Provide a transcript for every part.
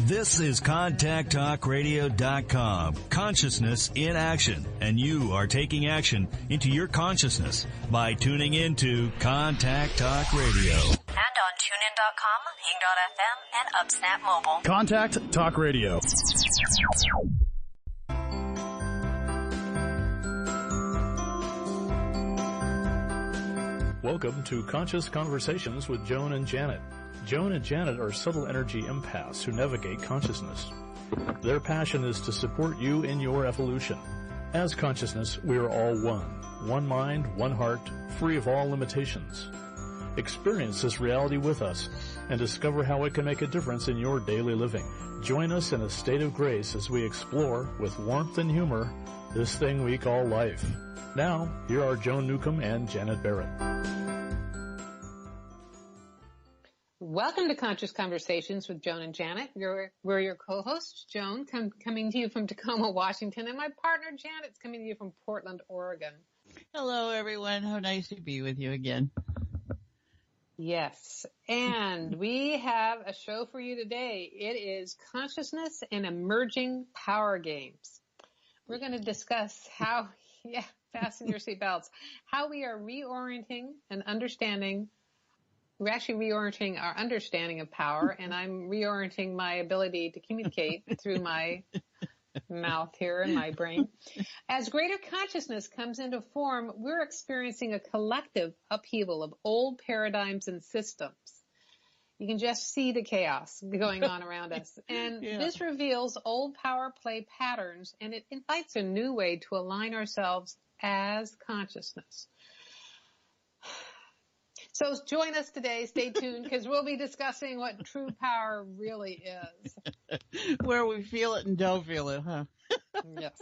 This is ContactTalkRadio.com. Consciousness in action. And you are taking action into your consciousness by tuning into Contact Talk Radio. And on TuneIn.com, Ping.fm, and UpSnap Mobile. Contact Talk Radio. Welcome to Conscious Conversations with Joan and Janet. Joan and Janet are subtle energy empaths who navigate consciousness. Their passion is to support you in your evolution. As consciousness, we are all one. One mind, one heart, free of all limitations. Experience this reality with us and discover how it can make a difference in your daily living. Join us in a state of grace as we explore, with warmth and humor, this thing we call life. Now, here are Joan Newcomb and Janet Barrett. Welcome to Conscious Conversations with Joan and Janet. We're your co-hosts, Joan, coming to you from Tacoma, Washington, and my partner, Janet's coming to you from Portland, Oregon. Hello, everyone. How nice to be with you again. Yes, and we have a show for you today. It is Consciousness and Emerging Power Games. We're going to discuss how, fasten your seatbelts, how we are reorienting and understanding. We're actually reorienting our understanding of power, and I'm reorienting my ability to communicate through my mouth here and my brain. As greater consciousness comes into form, we're experiencing a collective upheaval of old paradigms and systems. You can just see the chaos going on around us. And This reveals old power play patterns, and it invites a new way to align ourselves as consciousness. So join us today. Stay tuned, because we'll be discussing what true power really is. Where we feel it and don't feel it, huh? Yes.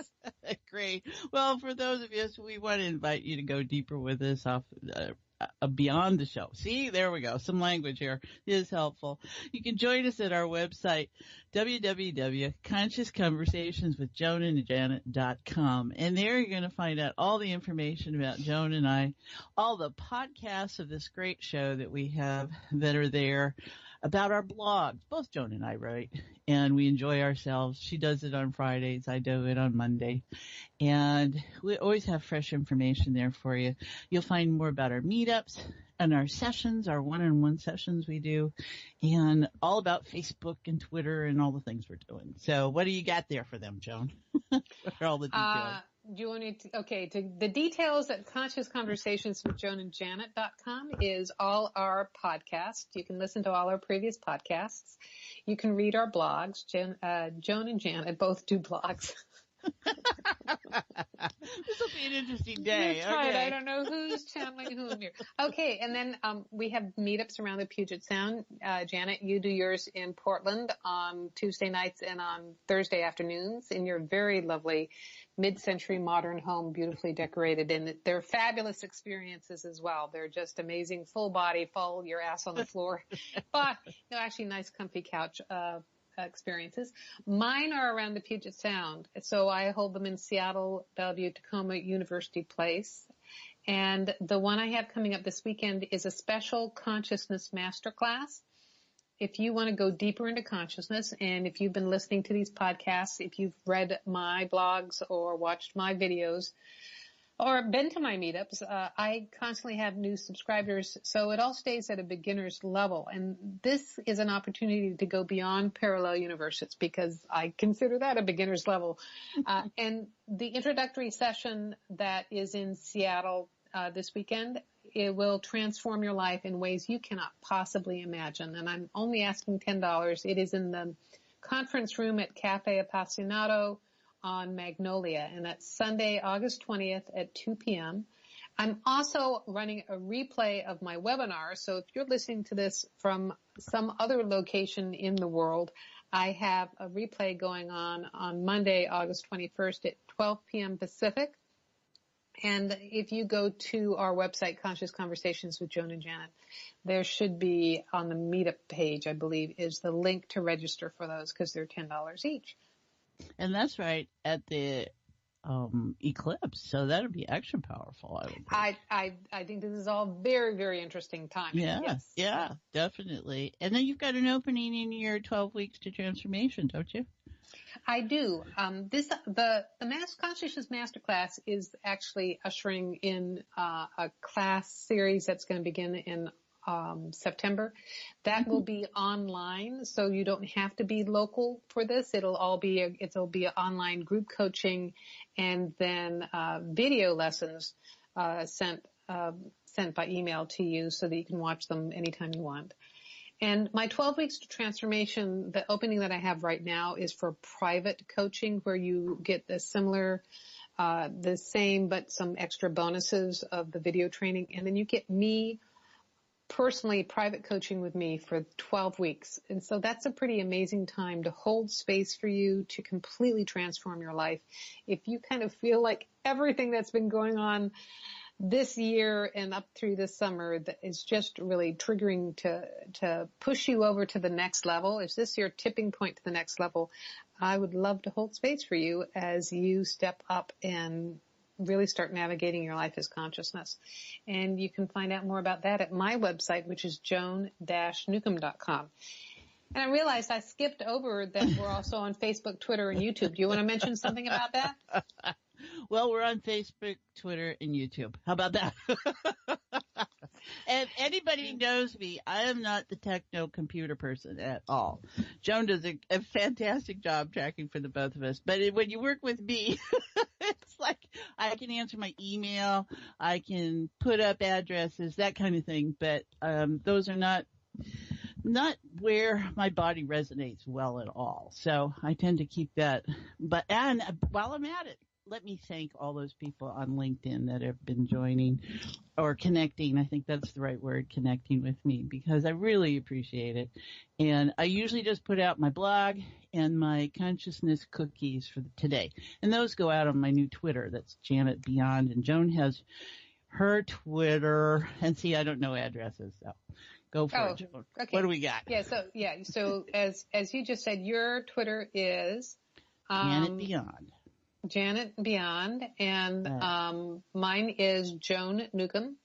Great. Well, for those of you, we want to invite you to go deeper with us off beyond the show. See, there we go. Some language here is helpful. You can join us at our website, www.consciousconversationswithjoanandjanet.com. And there you're going to find out all the information about Joan and I, all the podcasts of this great show that we have that are there, about our blogs. Both Joan and I write, and we enjoy ourselves. She does it on Fridays. I do it on Monday. And we always have fresh information there for you. You'll find more about our meetups and our sessions, our one-on-one sessions we do, and all about Facebook and Twitter and all the things we're doing. So what do you got there for them, Joan? What are all the details? Do you want to the details at consciousconversationswithjoanandjanet.com is all our podcasts. You can listen to all our previous podcasts. You can read our blogs. Joan and Janet both do blogs. This will be an interesting day. That's right. I don't know who's channeling whom here. Okay, and then we have meetups around the Puget Sound. Janet, you do yours in Portland on Tuesday nights and on Thursday afternoons in your very lovely mid-century modern home, beautifully decorated. And they're fabulous experiences as well. They're just amazing, full body, full, your ass on the floor. But, actually nice comfy couch experiences. Mine are around the Puget Sound. So I hold them in Seattle, Bellevue, Tacoma, University Place. And the one I have coming up this weekend is a special consciousness masterclass. If you want to go deeper into consciousness, and if you've been listening to these podcasts, if you've read my blogs or watched my videos, or been to my meetups, I constantly have new subscribers, so it all stays at a beginner's level. And this is an opportunity to go beyond parallel universes, because I consider that a beginner's level. And the introductory session that is in Seattle this weekend, it will transform your life in ways you cannot possibly imagine. And I'm only asking $10. It is in the conference room at Cafe Appassionato on Magnolia, and that's Sunday, August 20th at 2 p.m. I'm also running a replay of my webinar, so if you're listening to this from some other location in the world, I have a replay going on Monday, August 21st at 12 p.m. Pacific. And if you go to our website, Conscious Conversations with Joan and Janet, there should be on the meetup page, I believe, is the link to register for those, because they're $10 each. And that's right. At the eclipse. So that'll be extra powerful, I would think. I think this is all very, very interesting timing. Yeah, Yes. yeah, definitely. And then you've got an opening in your 12 weeks to transformation, don't you? I do. The Mass Consciousness Masterclass is actually ushering in a class series that's going to begin in September. That will be online, so you don't have to be local for this. It'll be an online group coaching, and then video lessons sent by email to you so that you can watch them anytime you want. And my 12 weeks to transformation, the opening that I have right now is for private coaching, where you get the same, but some extra bonuses of the video training. And then you get me personally private coaching with me for 12 weeks. And so that's a pretty amazing time to hold space for you to completely transform your life. If you kind of feel like everything that's been going on this year and up through this summer that is just really triggering to push you over to the next level, is this your tipping point to the next level? I would love to hold space for you as you step up and really start navigating your life as consciousness. And you can find out more about that at my website, which is joan-newcomb.com. And I realized I skipped over that we're also on Facebook, Twitter, and YouTube. Do you want to mention something about that? Well, we're on Facebook, Twitter, and YouTube. How about that? If anybody knows me, I am not the techno-computer person at all. Joan does a fantastic job tracking for the both of us. But when you work with me, it's like I can answer my email, I can put up addresses, that kind of thing. But those are not where my body resonates well at all. So I tend to keep that. And while I'm at it, let me thank all those people on LinkedIn that have been joining or connecting. I think that's the right word, connecting with me, because I really appreciate it. And I usually just put out my blog and my consciousness cookies for today. And those go out on my new Twitter. That's Janet Beyond. And Joan has her Twitter. And see, I don't know addresses, so go for it, Joan. Okay. What do we got? So as you just said, your Twitter is Janet Beyond. Janet Beyond, and mine is Joan Newcomb,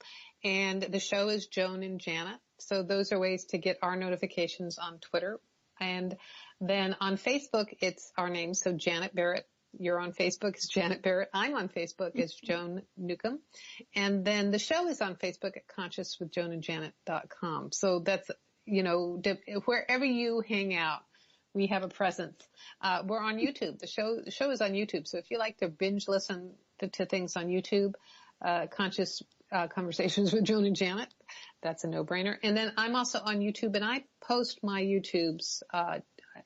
and the show is Joan and Janet. So those are ways to get our notifications on Twitter. And then on Facebook, it's our name. So Janet Barrett, you're on Facebook as Janet Barrett. I'm on Facebook as Joan Newcomb. And then the show is on Facebook at consciouswithjoanandjanet.com. So that's, wherever you hang out, we have a presence. We're on YouTube. The show is on YouTube. So if you like to binge listen to things on YouTube, Conscious Conversations with Joan and Janet, that's a no-brainer. And then I'm also on YouTube, and I post my YouTubes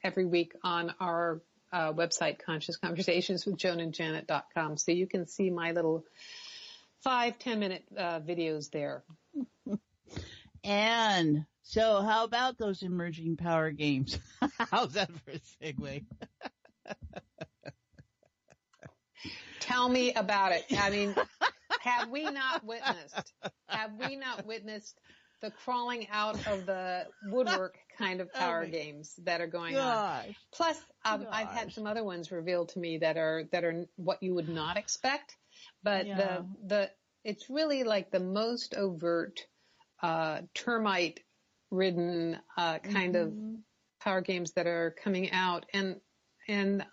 every week on our website, Conscious Conversations with JoanandJanet.com. So you can see my little 5-10 minute videos there. And so how about those emerging power games? How's that for a segue? Tell me about it. I mean, have we not witnessed the crawling out of the woodwork kind of power games that are going on? Plus, I've had some other ones revealed to me that are what you would not expect, but it's really like the most overt termite ridden kind of power games that are coming out, and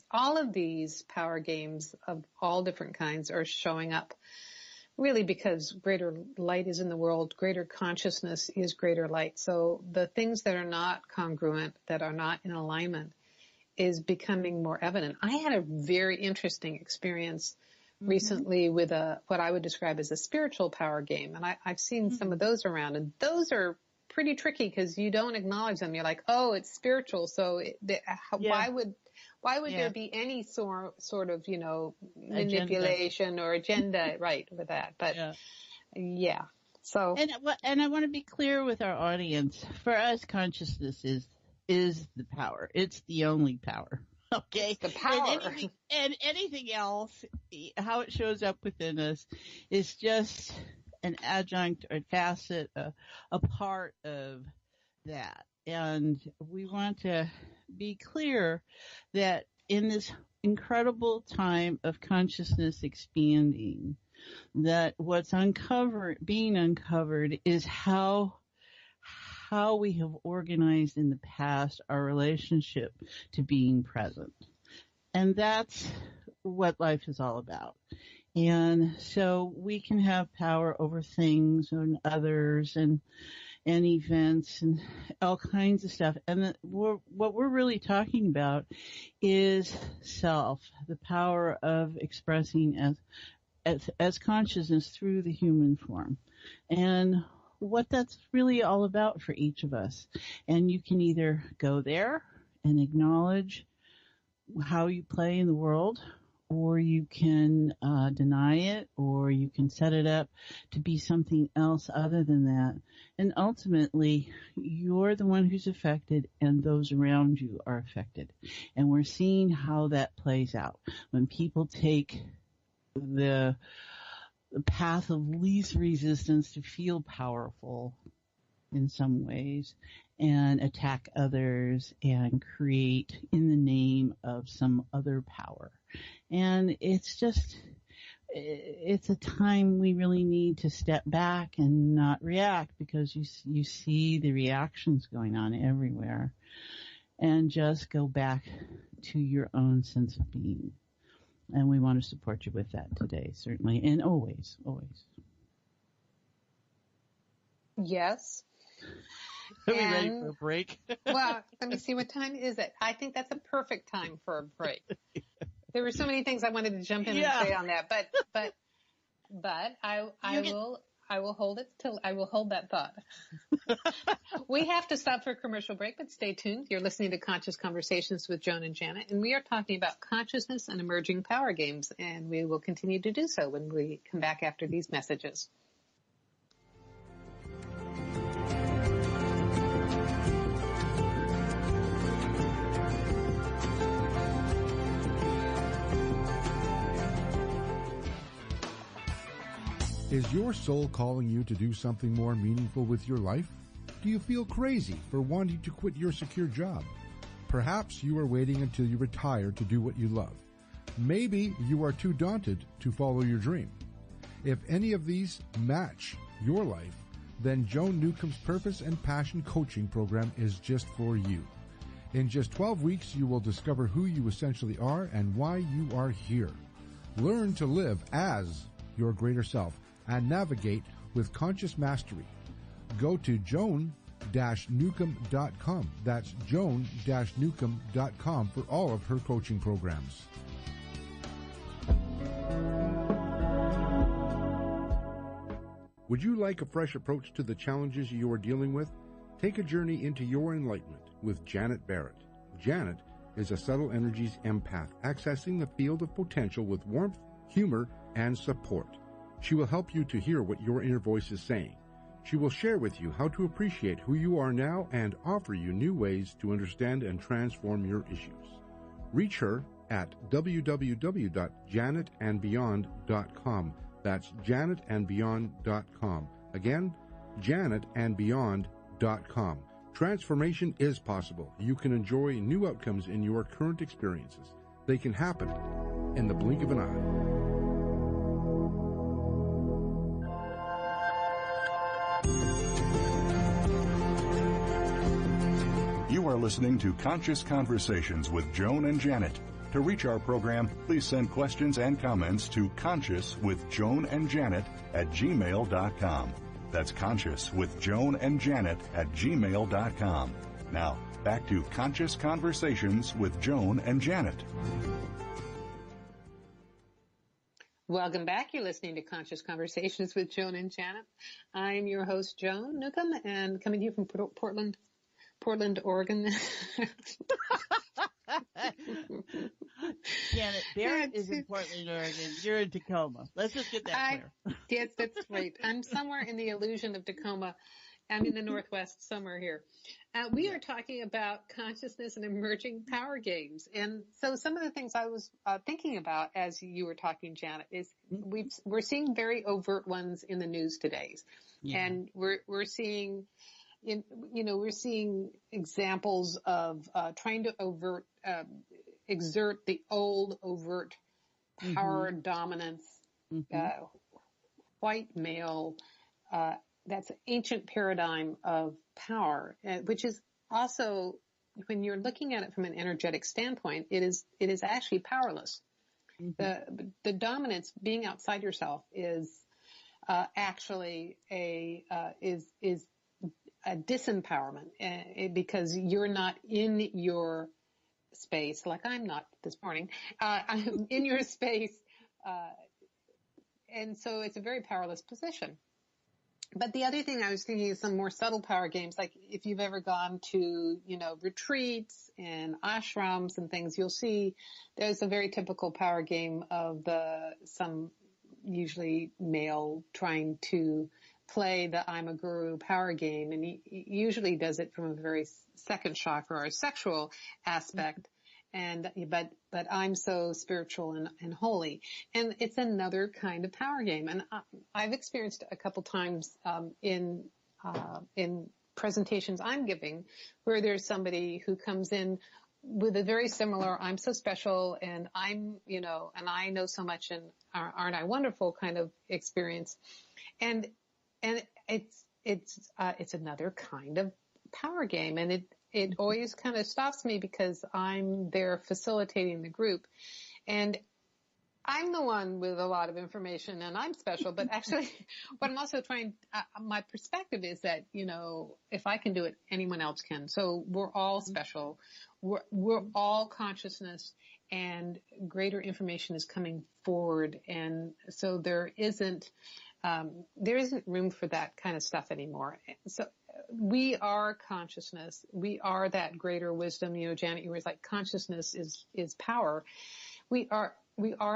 all of these power games of all different kinds are showing up really because greater light is in the world, greater consciousness is greater light. So the things that are not congruent, that are not in alignment, is becoming more evident. I had a very interesting experience recently with what I would describe as a spiritual power game. And I've seen some of those around, and those are pretty tricky because you don't acknowledge them. You're like, oh, it's spiritual. So why would there be any sort of, manipulation or agenda right with that? But so. And I want to be clear with our audience. For us, consciousness is the power. It's the only power. Okay. The power. And anything else, how it shows up within us is just an adjunct or facet, a part of that. And we want to be clear that in this incredible time of consciousness expanding, that what's being uncovered is how we have organized in the past our relationship to being present. And that's what life is all about. And so we can have power over things and others and events and all kinds of stuff. And what we're really talking about is self, the power of expressing as consciousness through the human form. And what that's really all about for each of us. And you can either go there and acknowledge how you play in the world, or you can deny it, or you can set it up to be something else other than that. And ultimately, you're the one who's affected, and those around you are affected. And we're seeing how that plays out. When people take the path of least resistance to feel powerful in some ways and attack others and create in the name of some other power. And it's a time we really need to step back and not react, because you see the reactions going on everywhere, and just go back to your own sense of being. And we want to support you with that today, certainly, and always, always. Yes. Are we ready for a break? Well, let me see, what time is it? I think that's a perfect time for a break. There were so many things I wanted to jump in and say on that, but I will hold it till I will hold that thought. We have to stop for a commercial break, but stay tuned. You're listening to Conscious Conversations with Joan and Janet, and we are talking about consciousness and emerging power games, and we will continue to do so when we come back after these messages. Is your soul calling you to do something more meaningful with your life? Do you feel crazy for wanting to quit your secure job? Perhaps you are waiting until you retire to do what you love. Maybe you are too daunted to follow your dream. If any of these match your life, then Joan Newcomb's Purpose and Passion Coaching Program is just for you. In just 12 weeks, you will discover who you essentially are and why you are here. Learn to live as your greater self and navigate with conscious mastery. Go to joan-newcomb.com. That's joan-newcomb.com for all of her coaching programs. Would you like a fresh approach to the challenges you are dealing with? Take a journey into your enlightenment with Janet Barrett. Janet is a subtle energies empath, accessing the field of potential with warmth, humor, and support. She will help you to hear what your inner voice is saying. She will share with you how to appreciate who you are now and offer you new ways to understand and transform your issues. Reach her at www.janetandbeyond.com. That's janetandbeyond.com. Again, janetandbeyond.com. Transformation is possible. You can enjoy new outcomes in your current experiences. They can happen in the blink of an eye. You are listening to Conscious Conversations with Joan and Janet. To reach our program, please send questions and comments to consciouswithjoanandjanet@gmail.com. That's consciouswithjoanandjanet@gmail.com. Now, back to Conscious Conversations with Joan and Janet. Welcome back. You're listening to Conscious Conversations with Joan and Janet. I'm your host, Joan Newcomb, and coming to you from Portland, Oregon. Janet Barrett is in Portland, Oregon. You're in Tacoma. Let's just get that clear. Yes, that's right. I'm somewhere in the illusion of Tacoma. I'm in the Northwest, somewhere here. We are talking about consciousness and emerging power games. And so some of the things I was thinking about as you were talking, Janet, is we're seeing very overt ones in the news today. Yeah. And we're seeing... we're seeing examples of trying to avert exert the old overt power dominance, white male, that's an ancient paradigm of power, which is also, when you're looking at it from an energetic standpoint, it is actually powerless. The dominance, being outside yourself, is actually a disempowerment, because you're not in your space, like I'm not this morning. I'm in your space, and so it's a very powerless position. But the other thing I was thinking is some more subtle power games, like if you've ever gone to, retreats and ashrams and things, you'll see there's a very typical power game of some usually male trying to play the I'm a guru power game, and he usually does it from a very second chakra or a sexual aspect. But I'm so spiritual and holy. And it's another kind of power game. And I've experienced a couple times, in presentations I'm giving, where there's somebody who comes in with a very similar, I'm so special and and I know so much and aren't I wonderful kind of experience. And it's another kind of power game. And it always kind of stops me because I'm there facilitating the group. And I'm the one with a lot of information and I'm special, but actually what I'm also trying, my perspective is that, if I can do it, anyone else can. So we're all special. We're all consciousness, and greater information is coming forward. And so there isn't room for that kind of stuff anymore. So we are consciousness. We are that greater wisdom. Janet, you were like, consciousness is power. We are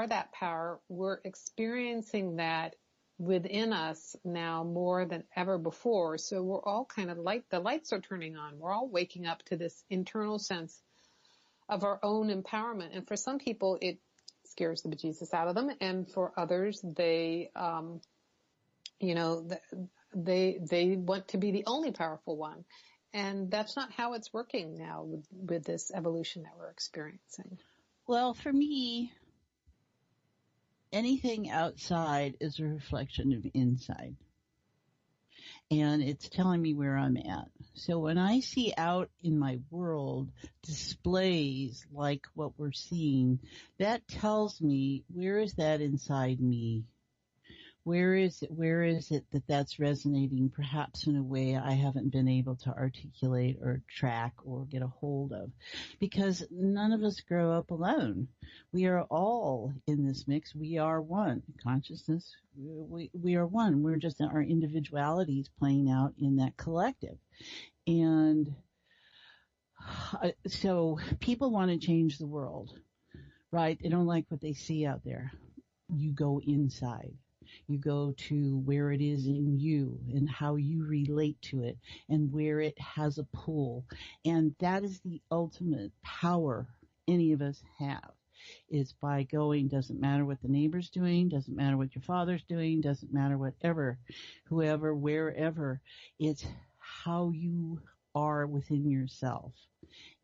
that power. We're experiencing that within us now more than ever before. So we're all kind of the lights are turning on. We're all waking up to this internal sense of our own empowerment. And for some people, it scares the bejesus out of them. And for others, they want to be the only powerful one. And that's not how it's working now with this evolution that we're experiencing. Well, for me, anything outside is a reflection of inside. And it's telling me where I'm at. So when I see out in my world displays like what we're seeing, that tells me, where is that inside me? Where is it that's resonating perhaps in a way I haven't been able to articulate or track or get a hold of? Because none of us grow up alone. We are all in this mix. We are one. Consciousness, we are one. We're just our individualities playing out in that collective. And so people want to change the world, right? They don't like what they see out there. You go inside. You go to where it is in you and how you relate to it and where it has a pull. And that is the ultimate power any of us have, is by going, doesn't matter what the neighbor's doing, doesn't matter what your father's doing, doesn't matter whatever, whoever, wherever, it's how you are within yourself.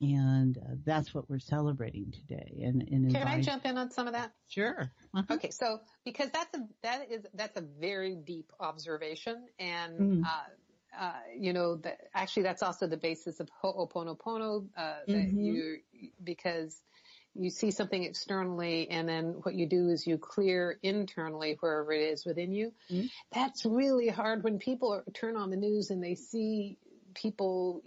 And that's what we're celebrating today. And can I jump in on some of that? Sure. Okay, so because that's a very deep observation, and actually that's also the basis of Ho'oponopono. Because you see something externally, and then what you do is you clear internally wherever it is within you. Mm-hmm. That's really hard when people turn on the news and they see people,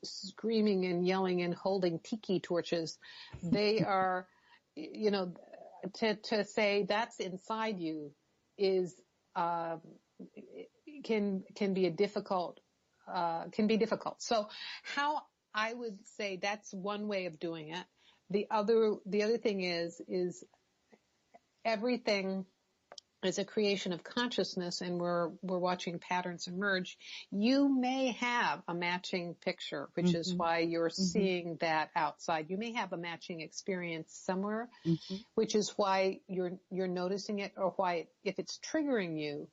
screaming and yelling and holding tiki torches. They are, to say that's inside you is, can be difficult. So how I would say that's one way of doing it. The other thing is everything is a creation of consciousness, and we're watching patterns emerge. You may have a matching picture, which is why you're seeing that outside. You may have a matching experience somewhere, which is why you're noticing it, or why if it's triggering you,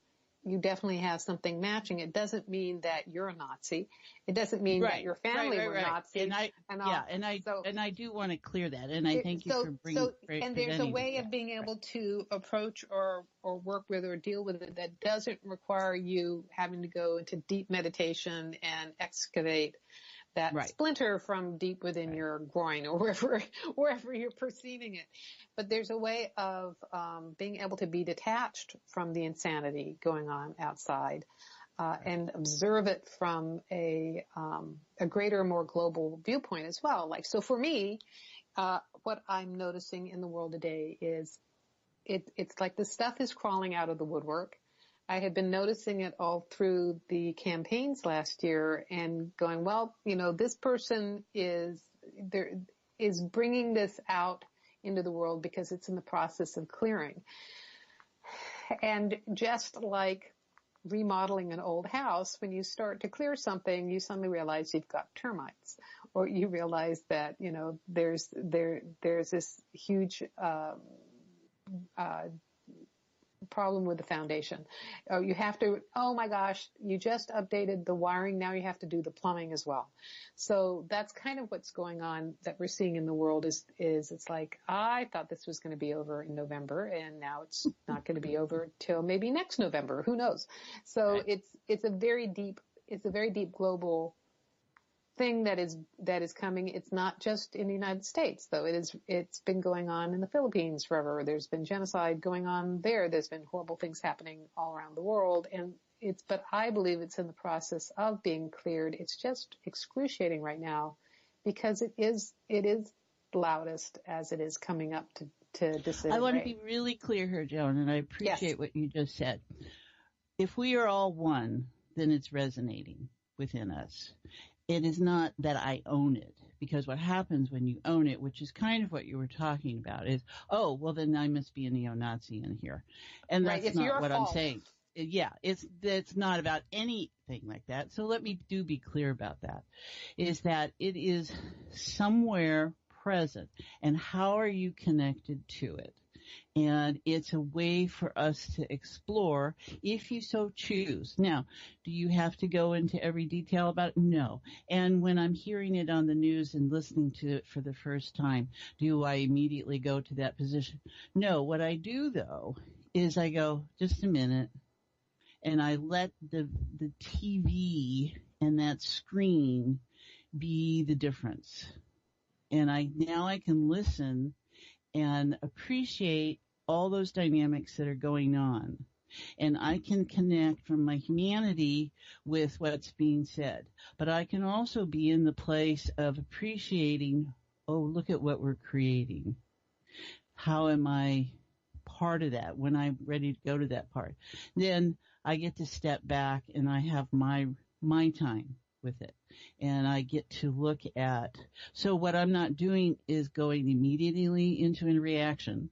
you definitely have something matching. It doesn't mean that you're a Nazi. It doesn't mean that your family were Nazi. And I do want to clear that. And I thank you for bringing. And there's a way of being able to approach or work with or deal with it that doesn't require you having to go into deep meditation and excavate that splinter from deep within your groin or wherever you're perceiving it. But there's a way of being able to be detached from the insanity going on outside and observe it from a greater, more global viewpoint as well. Like, so for me, what I'm noticing in the world today is it's like the stuff is crawling out of the woodwork. I had been noticing it all through the campaigns last year and going, well, this person is bringing this out into the world because it's in the process of clearing. And just like remodeling an old house, when you start to clear something, you suddenly realize you've got termites, or you realize that, there's this huge, problem with the foundation. You have to, oh my gosh, you just updated the wiring. Now you have to do the plumbing as well. So that's kind of what's going on that we're seeing in the world is it's like, I thought this was going to be over in November and now it's not going to be over till maybe next November. Who knows? So it's a very deep global thing that is coming. It's not just in the United States, though. It's been going on in the Philippines forever. There's been genocide going on there. There's been horrible things happening all around the world. But I believe it's in the process of being cleared. It's just excruciating right now because it is loudest as it is coming up to disintegrate. I want to be really clear here, Joan, and I appreciate what you just said. If we are all one, then it's resonating within us. It is not that I own it, because what happens when you own it, which is kind of what you were talking about, is, oh, well, then I must be a neo-Nazi in here. And that's not what I'm saying. Yeah, it's not about anything like that. So let me be clear about that, is that it is somewhere present. And how are you connected to it? And it's a way for us to explore if you so choose. Now, do you have to go into every detail about it? No. And when I'm hearing it on the news and listening to it for the first time, do I immediately go to that position? No. What I do, though, is I go, just a minute, and I let the TV and that screen be the difference. And now I can listen and appreciate all those dynamics that are going on. And I can connect from my humanity with what's being said. But I can also be in the place of appreciating, oh, look at what we're creating. How am I part of that when I'm ready to go to that part? Then I get to step back and I have my time with it. And I get to look at, so what I'm not doing is going immediately into a reaction.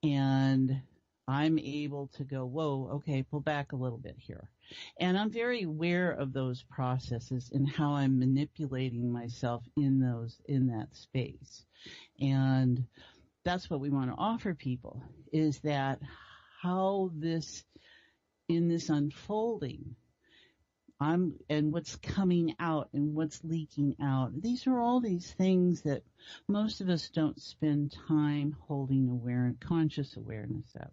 And I'm able to go, whoa, okay, pull back a little bit here. And I'm very aware of those processes and how I'm manipulating myself in that space. And that's what we want to offer people, is that how in this unfolding, and what's coming out and what's leaking out. These are all these things that most of us don't spend time holding conscious awareness of.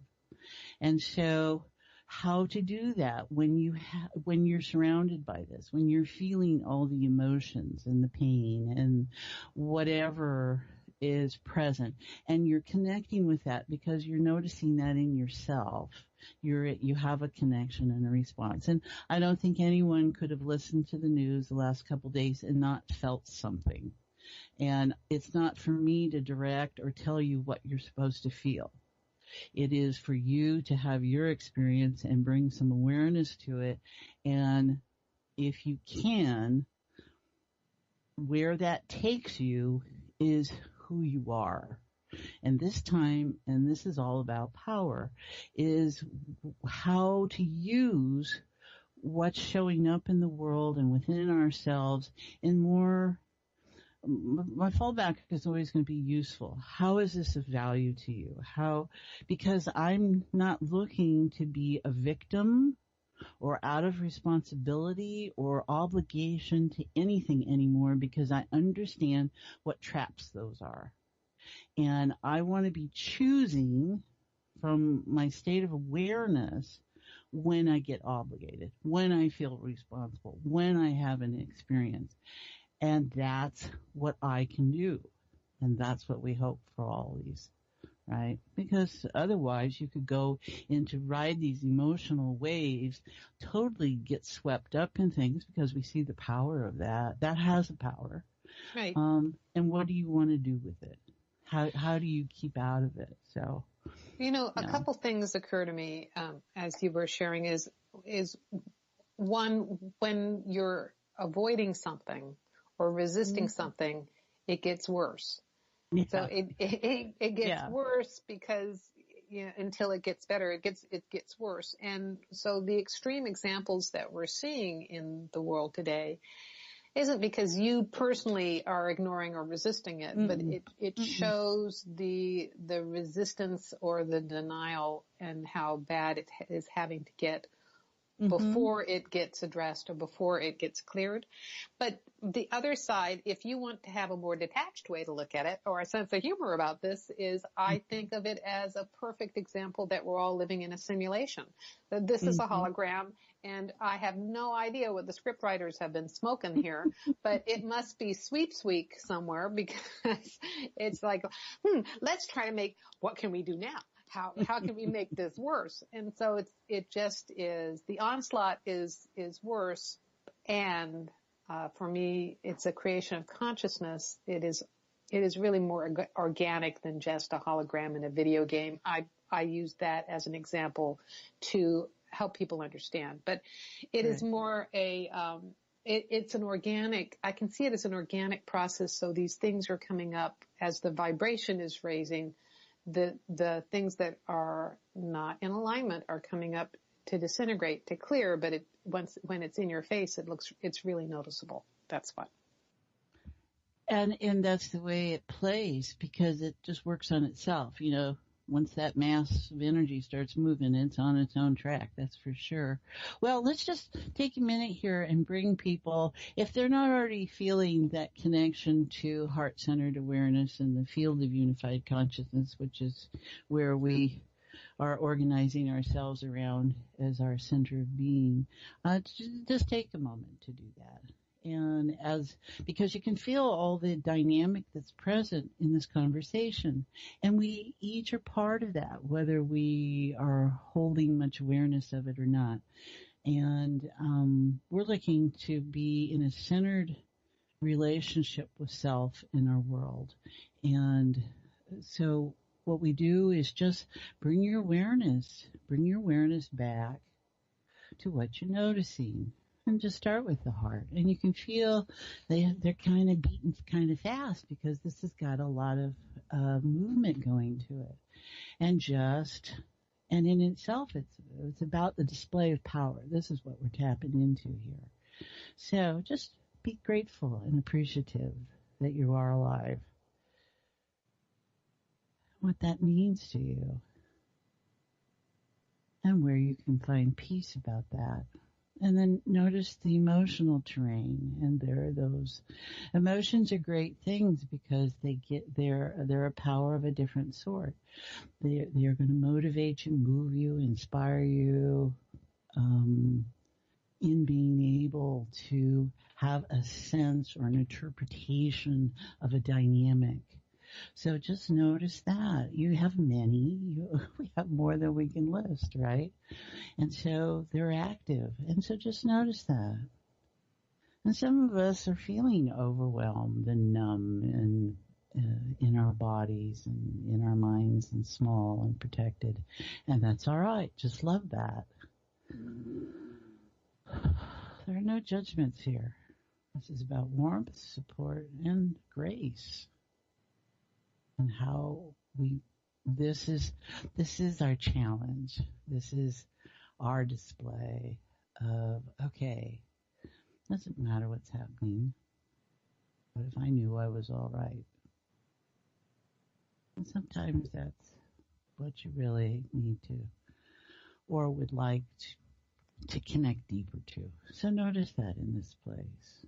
And so how to do that when you're surrounded by this, when you're feeling all the emotions and the pain and whatever is present, and you're connecting with that because you're noticing that in yourself. You have a connection and a response. And I don't think anyone could have listened to the news the last couple of days and not felt something. And it's not for me to direct or tell you what you're supposed to feel. It is for you to have your experience and bring some awareness to it. And if you can, where that takes you is who you are. And this time, and this is all about power, is how to use what's showing up in the world and within ourselves in more my fallback is always going to be useful. How is this of value to you? Because I'm not looking to be a victim or out of responsibility or obligation to anything anymore, because I understand what traps those are. And I want to be choosing from my state of awareness when I get obligated, when I feel responsible, when I have an experience. And that's what I can do. And that's what we hope for all of these, right? Because otherwise you could go into ride these emotional waves, totally get swept up in things, because we see the power of that. That has a power. Right. And what do you want to do with it? How do you keep out of it? So, a couple things occur to me as you were sharing is one, when you're avoiding something or resisting something, it gets worse. Yeah. So it gets worse because until it gets better, it gets worse. And so the extreme examples that we're seeing in the world today isn't because you personally are ignoring or resisting it, but it shows the resistance or the denial and how bad it is having to get before it gets addressed or before it gets cleared. But the other side, if you want to have a more detached way to look at it, or a sense of humor about this, is I think of it as a perfect example that we're all living in a simulation. That this is a hologram, and I have no idea what the script writers have been smoking here, but it must be sweep somewhere, because it's like, let's try to make, what can we do now? How can we make this worse? And so it just is, the onslaught is worse. And, for me, it's a creation of consciousness. It is really more organic than just a hologram in a video game. I use that as an example to help people understand, but it is more it's an organic, I can see it as an organic process. So these things are coming up as the vibration is raising. The things that are not in alignment are coming up to disintegrate, to clear, but when it's in your face, it's really noticeable. That's what. And that's the way it plays, because it just works on itself. Once that mass of energy starts moving, it's on its own track. That's for sure. Well, let's just take a minute here and bring people, if they're not already feeling that connection to heart-centered awareness and the field of unified consciousness, which is where we are organizing ourselves around as our center of being, just take a moment to do that. And because you can feel all the dynamic that's present in this conversation, and we each are part of that, whether we are holding much awareness of it or not. And we're looking to be in a centered relationship with self in our world. And so what we do is just bring your awareness back to what you're noticing. And just start with the heart. And you can feel they're kind of beating kind of fast, because this has got a lot of movement going to it. And in itself, it's about the display of power. This is what we're tapping into here. So just be grateful and appreciative that you are alive. What that means to you. And where you can find peace about that. And then notice the emotional terrain, and there are those emotions are great things because they're a power of a different sort. They're going to motivate you, move you, inspire you, in being able to have a sense or an interpretation of a dynamic. So just notice that. You have many. We have more than we can list, right? And so they're active. And so just notice that. And some of us are feeling overwhelmed and numb and in our bodies and in our minds and small and protected. And that's all right. Just love that. There are no judgments here. This is about warmth, support, and grace. And how this is our challenge. This is our display of, okay, doesn't matter what's happening. What if I knew I was all right? And sometimes that's what you really need to, or would like to connect deeper to. So notice that in this place.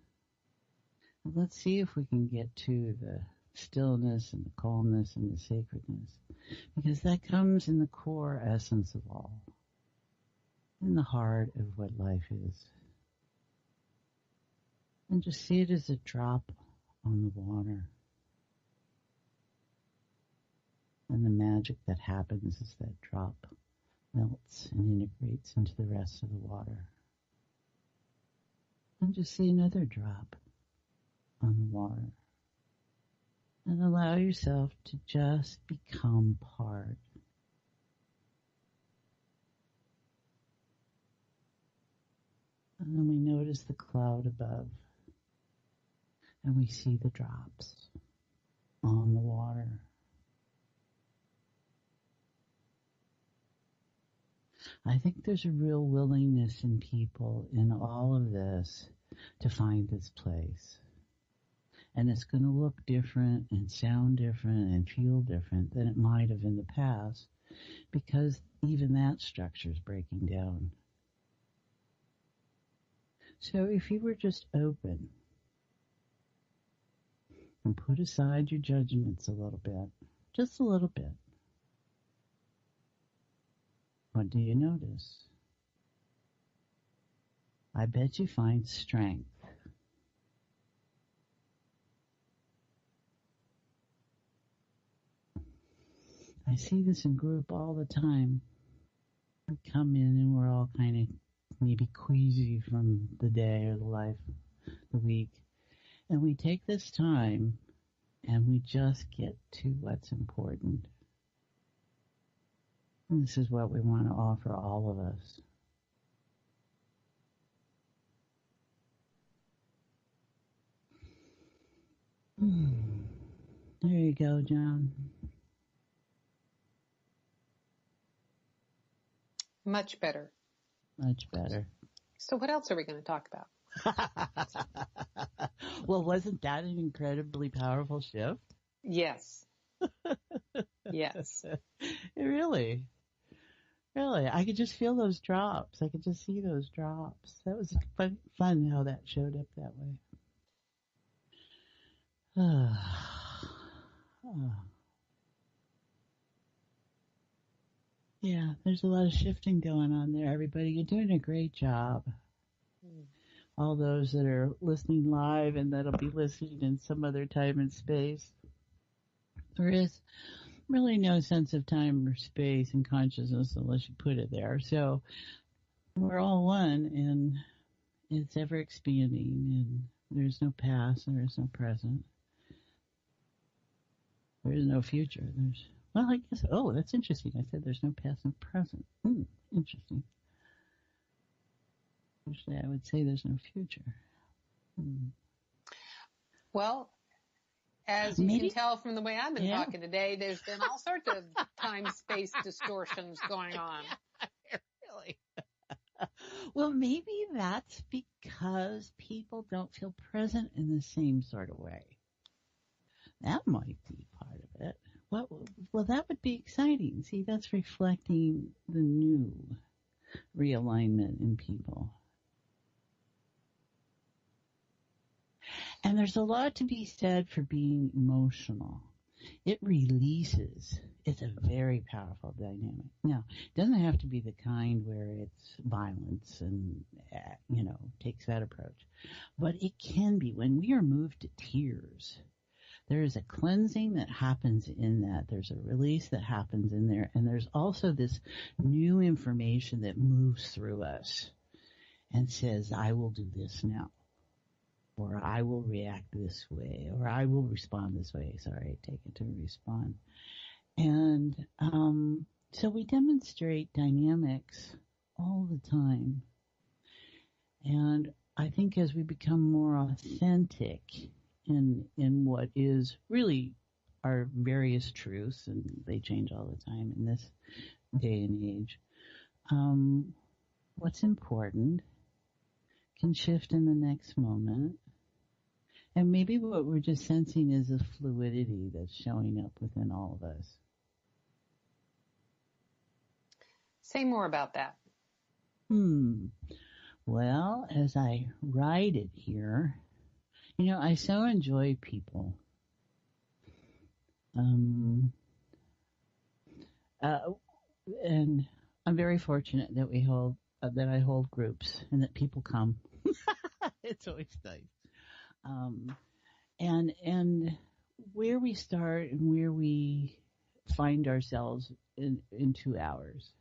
And let's see if we can get to the stillness and the calmness and the sacredness, because that comes in the core essence of all, in the heart of what life is. And just see it as a drop on the water. And the magic that happens as that drop melts and integrates into the rest of the water. And just see another drop on the water. And allow yourself to just become part. And then we notice the cloud above. And we see the drops on the water. I think there's a real willingness in people in all of this to find this place. And it's going to look different and sound different and feel different than it might have in the past, because even that structure is breaking down. So if you were just open and put aside your judgments a little bit, just a little bit, what do you notice? I bet you find strength. I see this in group all the time. We come in and we're all kind of maybe queasy from the day or the life, the week. And we take this time and we just get to what's important. And this is what we want to offer all of us. There you go, Joan. Much better. Much better. So what else are we going to talk about? Well, wasn't that an incredibly powerful shift? Yes. Yes. Really. I could just feel those drops. I could just see those drops. That was fun how that showed up that way. Yeah, there's a lot of shifting going on there, everybody. You're doing a great job. All those that are listening live and that'll be listening in some other time and space. There is really no sense of time or space and consciousness unless you put it there. So we're all one, and it's ever expanding, and there's no past and there's no present. There is no future. Well, I guess, that's interesting. I said there's no past and present. Interesting. Usually I would say there's no future. Well, as you can tell from the way I've been talking today, there's been all sorts of time-space distortions going on. Really? Well, maybe that's because people don't feel present in the same sort of way. That might be part of it. Well, that would be exciting. See, that's reflecting the new realignment in people. And there's a lot to be said for being emotional. It releases. It's a very powerful dynamic. Now, it doesn't have to be the kind where it's violence and, takes that approach. But it can be. When we are moved to tears, there is a cleansing that happens in that. There's a release that happens in there. And there's also this new information that moves through us and says, I will do this now. Or I will react this way, or I will respond this way. Sorry, take it to respond. And so we demonstrate dynamics all the time. And I think as we become more authentic in what is really our various truths, and they change all the time in this day and age, what's important can shift in the next moment. And maybe what we're just sensing is a fluidity that's showing up within all of us. Say more about that. Well, as I write it here, I so enjoy people. And I'm very fortunate that I hold groups and that people come. It's always nice. And where we start and where we find ourselves in 2 hours.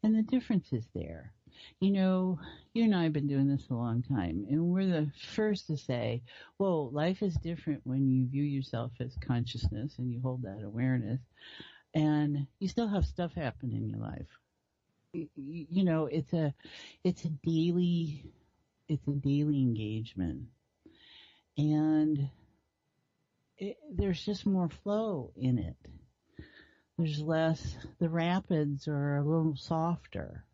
And the difference is there. You and I have been doing this a long time, and we're the first to say, whoa, life is different when you view yourself as consciousness and you hold that awareness, and you still have stuff happen in your life. It's a daily engagement, and there's just more flow in it. There's less, the rapids are a little softer,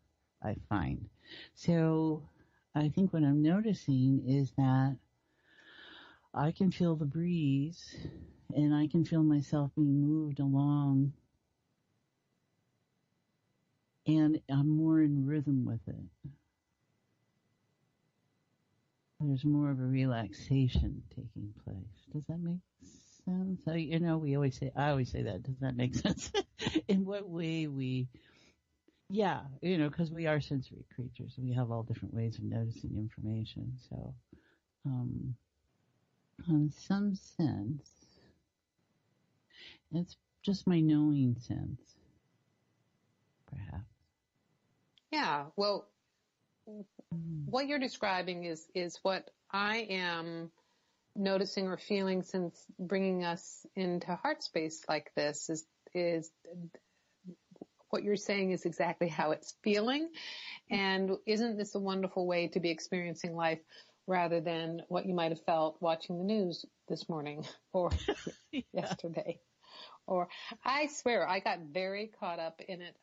I find. So I think what I'm noticing is that I can feel the breeze and I can feel myself being moved along, and I'm more in rhythm with it. There's more of a relaxation taking place. Does that make sense? So, I always say that. Does that make sense? In what way because we are sensory creatures. We have all different ways of noticing information. So, in some sense, it's just my knowing sense, perhaps. Yeah, well, what you're describing is what I am noticing or feeling since bringing us into heart space like this is what you're saying is exactly how it's feeling. And isn't this a wonderful way to be experiencing life rather than what you might have felt watching the news this morning or yesterday? Or I swear I got very caught up in it.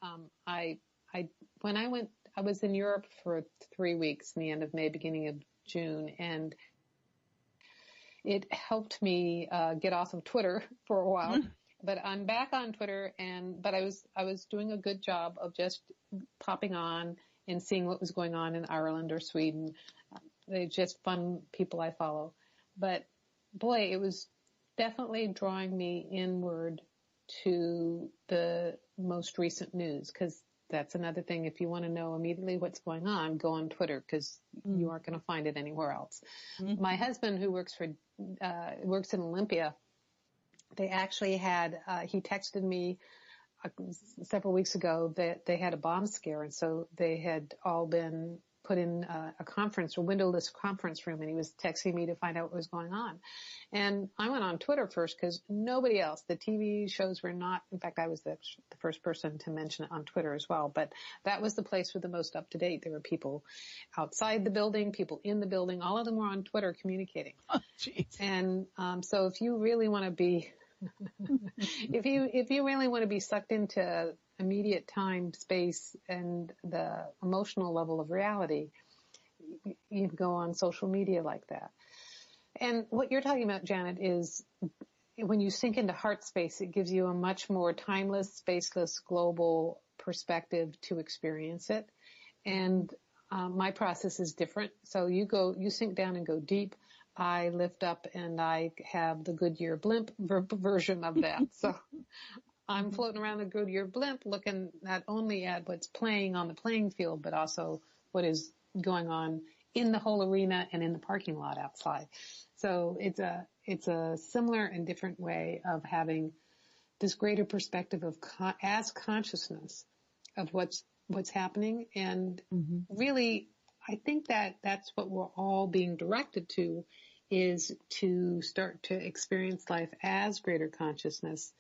When I was in Europe for 3 weeks in the end of May, beginning of June, and it helped me get off of Twitter for a while. But I'm back on Twitter, but I was doing a good job of just popping on and seeing what was going on in Ireland or Sweden. They're just fun people I follow. But boy, it was definitely drawing me inward to the most recent news, because that's another thing. If you want to know immediately what's going on, go on Twitter, because you aren't going to find it anywhere else. My husband, who works in Olympia, they actually had, he texted me several weeks ago that they had a bomb scare, and so they had all been put in a conference or windowless conference room, and he was texting me to find out what was going on. And I went on Twitter first because nobody else, the TV shows were not, in fact, I was the first person to mention it on Twitter as well, but that was the place with the most up to date. There were people outside the building, people in the building, all of them were on Twitter communicating. Oh, jeez. And so if you really want to be, if you really want to be sucked into immediate time, space, and the emotional level of reality, you can go on social media like that. And what you're talking about, Janet, is when you sink into heart space, it gives you a much more timeless, spaceless, global perspective to experience it. And my process is different. So you sink down and go deep. I lift up and I have the Goodyear blimp version of that. So I'm floating around the Goodyear blimp looking not only at what's playing on the playing field, but also what is going on in the whole arena and in the parking lot outside. So it's a similar and different way of having this greater perspective of as consciousness of what's happening. And really, I think that's what we're all being directed to, is to start to experience life as greater consciousness.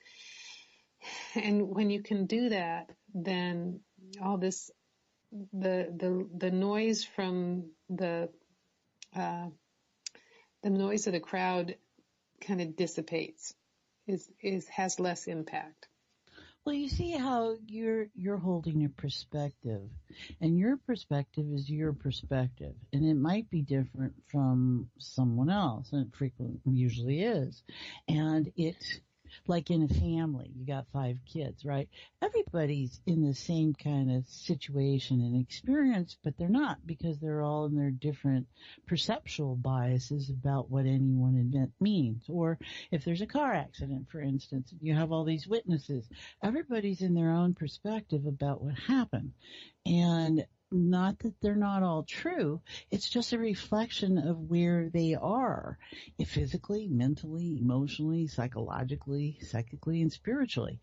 And when you can do that, then all this, the noise from the noise of the crowd kind of dissipates, has less impact. Well, you see how you're holding a perspective, and your perspective is your perspective, and it might be different from someone else, and it frequently usually is. And it's like in a family, you got 5 kids, right? Everybody's in the same kind of situation and experience, but they're not, because they're all in their different perceptual biases about what any one event means. Or if there's a car accident, for instance, you have all these witnesses. Everybody's in their own perspective about what happened. And not that they're not all true, it's just a reflection of where they are, physically, mentally, emotionally, psychologically, psychically, and spiritually,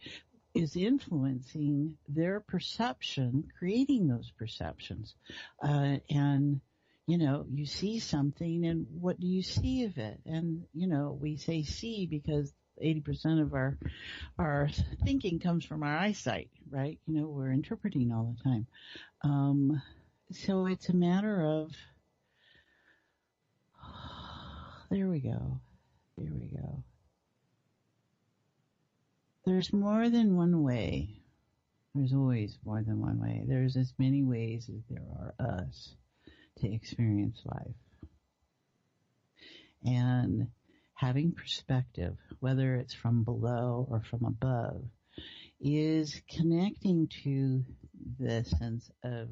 is influencing their perception, creating those perceptions. And you see something, and what do you see of it? And, we say see because 80% of our thinking comes from our eyesight, right? We're interpreting all the time. So it's a matter of, there we go. There's more than one way. There's always more than one way. There's as many ways as there are us to experience life. And having perspective, whether it's from below or from above, is connecting to the sense of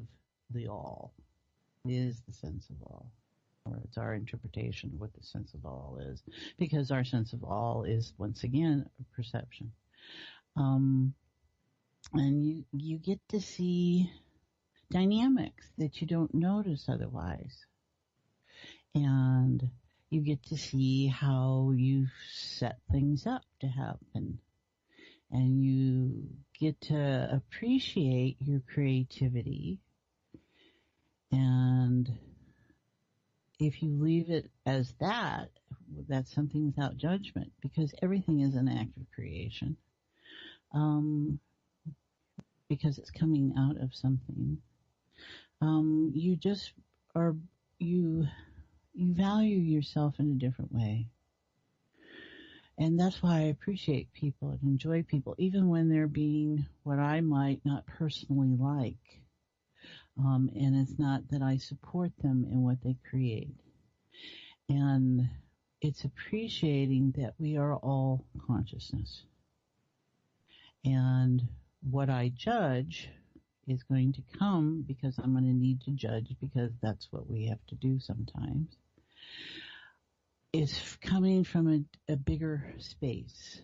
the all. It is the sense of all. Or it's our interpretation of what the sense of all is. Because our sense of all is, once again, a perception. And you get to see dynamics that you don't notice otherwise. And you get to see how you set things up to happen. And you get to appreciate your creativity. And if you leave it as that, that's something without judgment, because everything is an act of creation. Because it's coming out of something. You just you value yourself in a different way. And that's why I appreciate people and enjoy people, even when they're being what I might not personally like. And it's not that I support them in what they create. And it's appreciating that we are all consciousness. And what I judge is going to come because I'm going to need to judge, because that's what we have to do sometimes. It's coming from a bigger space.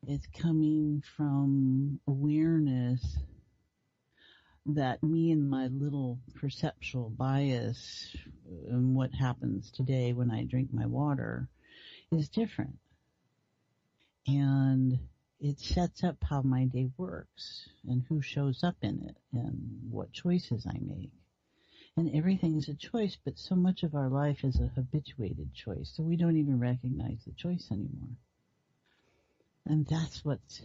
It's coming from awareness that me and my little perceptual bias and what happens today when I drink my water is different. And it sets up how my day works and who shows up in it and what choices I make. And everything's a choice, but so much of our life is a habituated choice, so we don't even recognize the choice anymore. And that's what's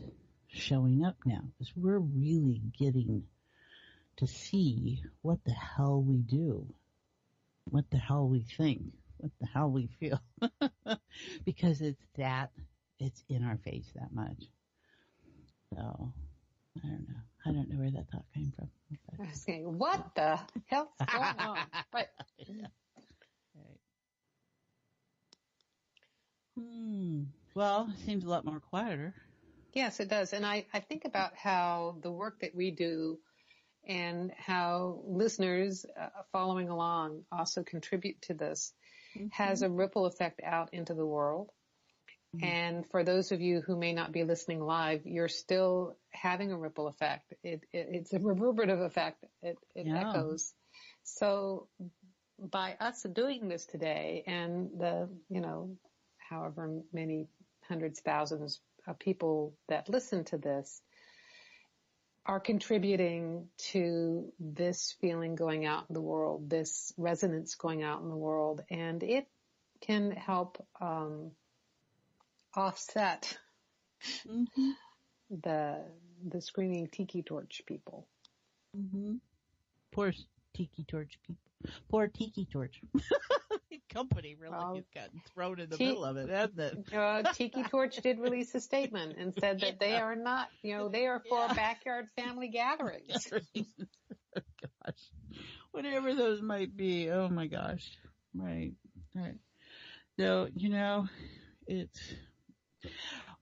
showing up now, is we're really getting to see what the hell we do, what the hell we think, what the hell we feel, because it's in our face that much. So, I don't know where that thought came from. I was saying, what the hell's going on? Right. Right. Well, it seems a lot more quieter. Yes, it does. And I think about how the work that we do and how listeners following along also contribute to this has a ripple effect out into the world. And for those of you who may not be listening live, you're still having a ripple effect. It's a reverberative effect. It echoes. So by us doing this today, and the, however many hundreds, thousands of people that listen to this are contributing to this feeling going out in the world, this resonance going out in the world, and it can help offset the screaming tiki torch people. Poor tiki torch people. Poor tiki torch. company really has gotten thrown in the middle of it, hasn't it? Tiki Torch did release a statement and said that they are not, they are for backyard family gatherings. Oh, gosh. Whatever those might be. Oh, my gosh. Right. So, it's...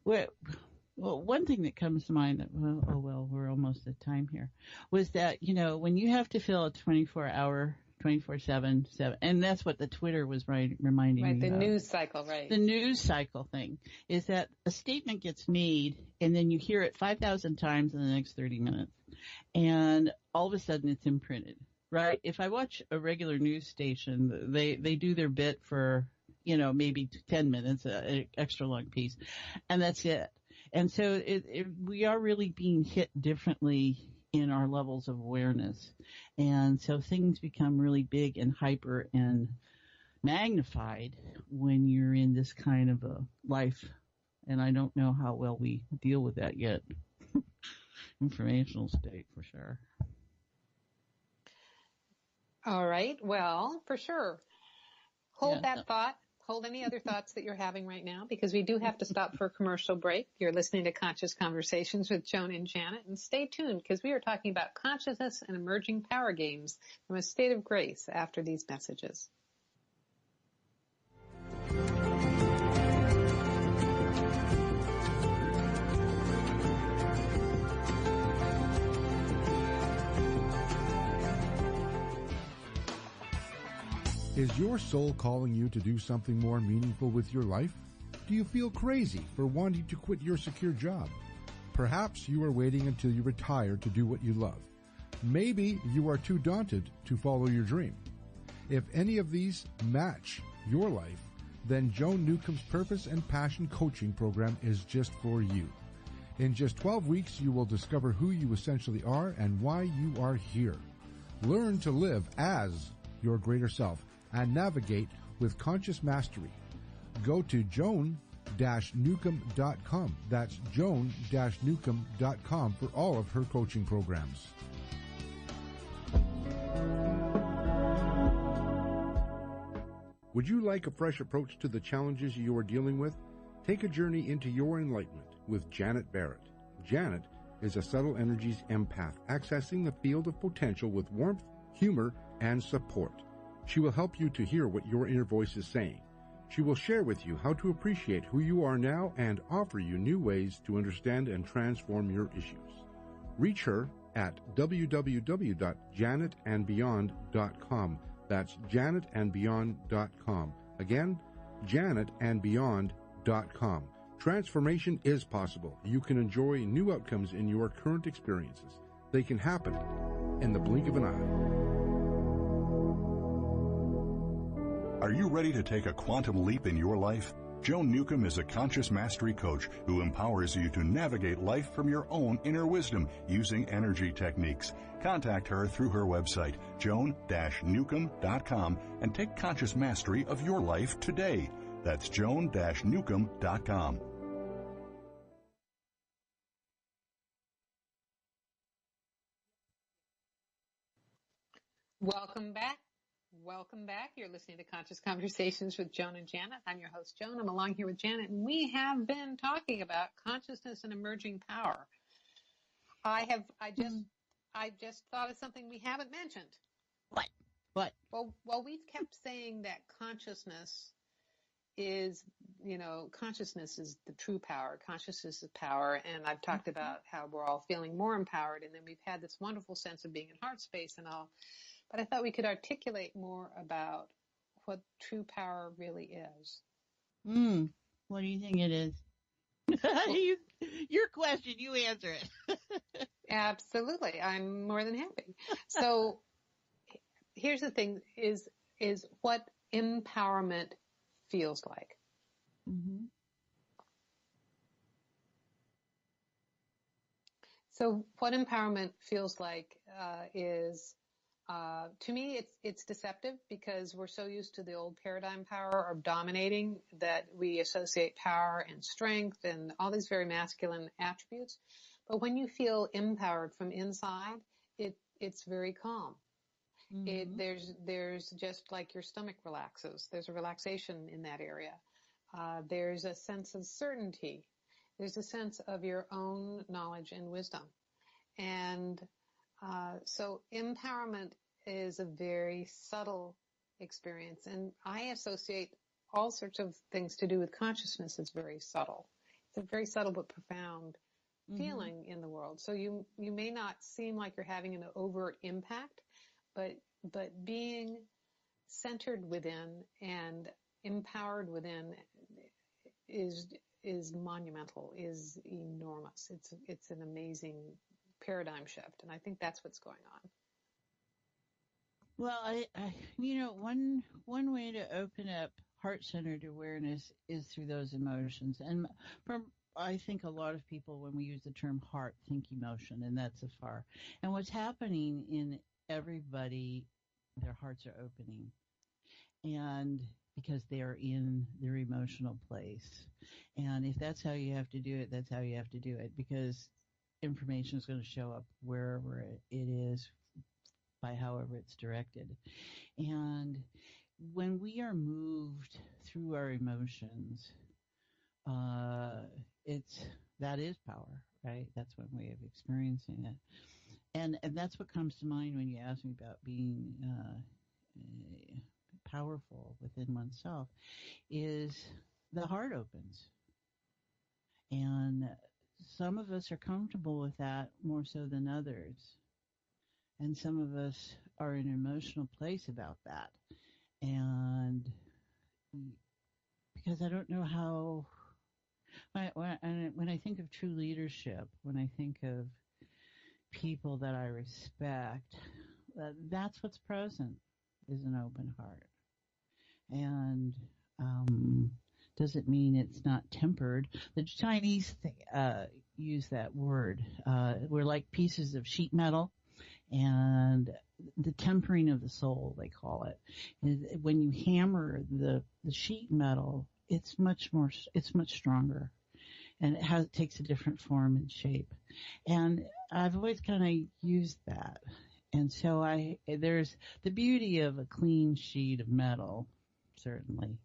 Well, one thing that comes to mind that, we're almost at time here, was that, when you have to fill a 24-hour, 24/7, and that's what the Twitter was reminding me of. Right, the news cycle, right. The news cycle thing is that a statement gets made and then you hear it 5,000 times in the next 30 minutes. And all of a sudden it's imprinted, right? If I watch a regular news station, they do their bit for, maybe 10 minutes, an extra long piece, and that's it. And so we are really being hit differently in our levels of awareness. And so things become really big and hyper and magnified when you're in this kind of a life. And I don't know how well we deal with that yet. Informational state, for sure. All right. Well, for sure. Hold that thought. Hold any other thoughts that you're having right now, because we do have to stop for a commercial break. You're listening to Conscious Conversations with Joan and Janet, and stay tuned because we are talking about consciousness and emerging power games from a state of grace after these messages. Is your soul calling you to do something more meaningful with your life? Do you feel crazy for wanting to quit your secure job? Perhaps you are waiting until you retire to do what you love. Maybe you are too daunted to follow your dream. If any of these match your life, then Joan Newcomb's Purpose and Passion Coaching Program is just for you. In just 12 weeks, you will discover who you essentially are and why you are here. Learn to live as your greater self and navigate with conscious mastery. Go to joan-newcomb.com. That's joan-newcomb.com for all of her coaching programs. Would you like a fresh approach to the challenges you are dealing with? Take a journey into your enlightenment with Janet Barrett. Janet is a subtle energies empath, accessing the field of potential with warmth, humor, and support. She will help you to hear what your inner voice is saying. She will share with you how to appreciate who you are now and offer you new ways to understand and transform your issues. Reach her at www.janetandbeyond.com. That's janetandbeyond.com. Again, janetandbeyond.com. Transformation is possible. You can enjoy new outcomes in your current experiences. They can happen in the blink of an eye. Are you ready to take a quantum leap in your life? Joan Newcomb is a conscious mastery coach who empowers you to navigate life from your own inner wisdom using energy techniques. Contact her through her website, joan-newcomb.com, and take conscious mastery of your life today. That's joan-newcomb.com. Welcome back. Welcome back. You're listening to Conscious Conversations with Joan and Janet. I'm your host, Joan. I'm along here with Janet, and we have been talking about consciousness and emerging power. I just thought of something we haven't mentioned. What? Well, we've kept saying that consciousness is the true power. Consciousness is power. And I've talked about how we're all feeling more empowered. And then we've had this wonderful sense of being in heart space and all. But I thought we could articulate more about what true power really is. What do you think it is? Your question, you answer it. Absolutely. I'm more than happy. So here's the thing is what empowerment feels like. Mm-hmm. So what empowerment feels like is to me, it's deceptive because we're so used to the old paradigm power of dominating that we associate power and strength and all these very masculine attributes. But when you feel empowered from inside, it's very calm. There's just like your stomach relaxes. There's a relaxation in that area. There's a sense of certainty. There's a sense of your own knowledge and wisdom. And so empowerment is a very subtle experience. And I associate all sorts of things to do with consciousness as very subtle. It's a very subtle but profound feeling in the world. So you may not seem like you're having an overt impact, but being centered within and empowered within is monumental, is enormous. It's an amazing paradigm shift, and I think that's what's going on. Well, I one way to open up heart-centered awareness is through those emotions. And I think a lot of people, when we use the term heart, think emotion, and that's a far. And what's happening in everybody, their hearts are opening, and because they are in their emotional place. And if that's how you have to do it, that's how you have to do it, because information is going to show up wherever it is by however it's directed. And when we are moved through our emotions, that is power, right? That's one way of experiencing it. And that's what comes to mind when you ask me about being powerful within oneself, is the heart opens. And some of us are comfortable with that more so than others. And some of us are in an emotional place about that. And because I don't know how, when I think of true leadership, when I think of people that I respect, that's what's present, is an open heart. And doesn't mean it's not tempered. The Chinese use that word. We're like pieces of sheet metal, and the tempering of the soul, they call it. When you hammer the sheet metal, it's much stronger, and it takes a different form and shape. And I've always kind of used that. And so there's the beauty of a clean sheet of metal, certainly.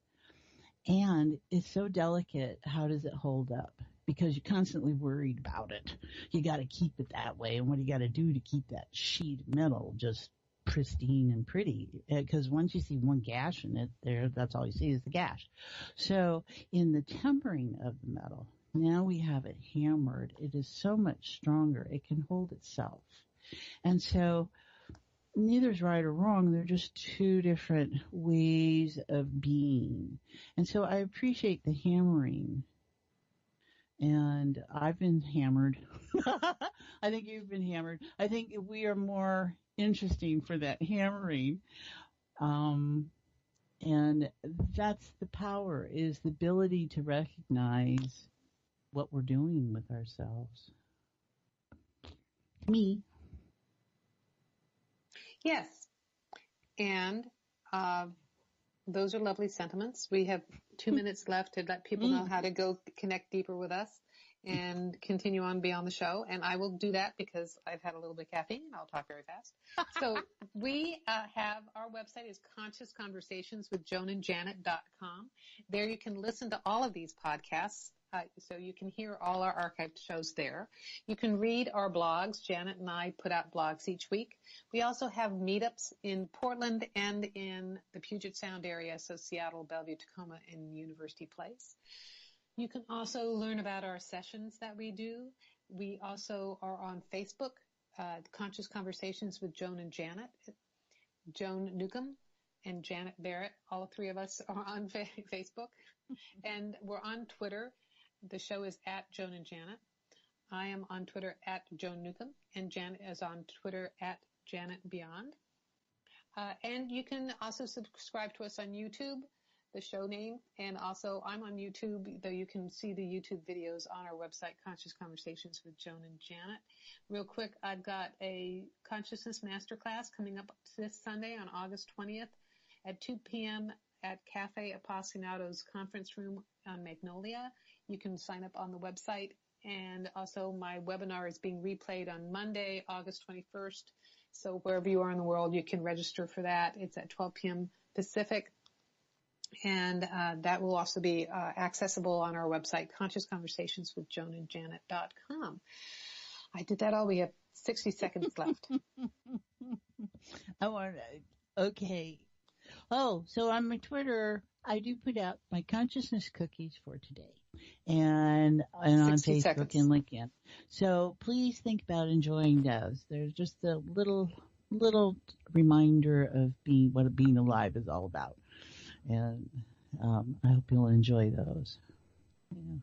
And it's so delicate. How does it hold up? Because you're constantly worried about it. You got to keep it that way. And what do you got to do to keep that sheet of metal just pristine and pretty? Because once you see one gash in it, that's all you see is the gash. So in the tempering of the metal, now we have it hammered. It is so much stronger. It can hold itself. And so neither's right or wrong. They're just two different ways of being. And so I appreciate the hammering. And I've been hammered. I think you've been hammered. I think we are more interesting for that hammering. And that's the power, is the ability to recognize what we're doing with ourselves. Me. Yes. And those are lovely sentiments. We have 2 minutes left to let people know how to go connect deeper with us and continue on beyond the show. And I will do that because I've had a little bit of caffeine and I'll talk very fast. So we have our website is consciousconversationswithjoanandjanet.com. There you can listen to all of these podcasts. So you can hear all our archived shows there. You can read our blogs. Janet and I put out blogs each week. We also have meetups in Portland and in the Puget Sound area, so Seattle, Bellevue, Tacoma, and University Place. You can also learn about our sessions that we do. We also are on Facebook, Conscious Conversations with Joan and Janet, Joan Newcomb and Janet Barrett. All three of us are on Facebook. And we're on Twitter. The show is at Joan and Janet. I am on Twitter at Joan Newcomb, and Janet is on Twitter at Janet Beyond. And you can also subscribe to us on YouTube, the show name, and also I'm on YouTube, though you can see the YouTube videos on our website, Conscious Conversations with Joan and Janet. Real quick, I've got a consciousness masterclass coming up this Sunday on August 20th at 2 p.m. at Cafe Appassionato's conference room on Magnolia. You can sign up on the website. And also my webinar is being replayed on Monday, August 21st, So wherever you are in the world, you can register for that. It's at 12 p.m. Pacific. And that will also be accessible on our website, consciousconversationswithjoanandjanet.com. I did that all. We have 60 seconds left. Okay. Oh, so on my Twitter, I do put out my consciousness cookies for today, and on Facebook seconds. and LinkedIn. So please think about enjoying those. They're just a little reminder of what being alive is all about, and I hope you'll enjoy those. Yeah.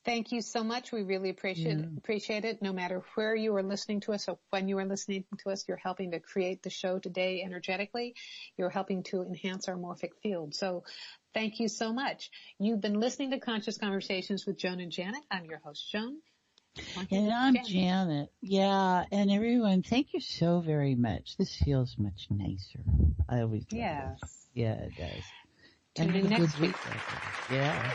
Thank you so much. We really appreciate it. No matter where you are listening to us or when you are listening to us, you're helping to create the show today energetically. You're helping to enhance our morphic field. So thank you so much. You've been listening to Conscious Conversations with Joan and Janet. I'm your host, Joan. And I'm Janet. Yeah. And everyone, thank you so very much. This feels much nicer. I always do. Yes. Yeah, it does. Tune in next week. Yeah.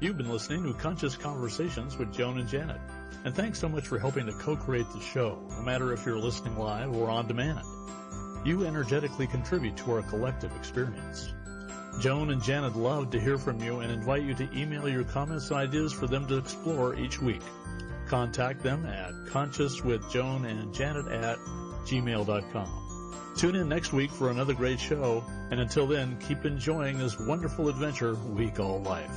You've been listening to Conscious Conversations with Joan and Janet. And thanks so much for helping to co-create the show, no matter if you're listening live or on demand. You energetically contribute to our collective experience. Joan and Janet love to hear from you and invite you to email your comments and ideas for them to explore each week. Contact them at consciouswithjoanandjanet@gmail.com. Tune in next week for another great show, and until then, keep enjoying this wonderful adventure we call life.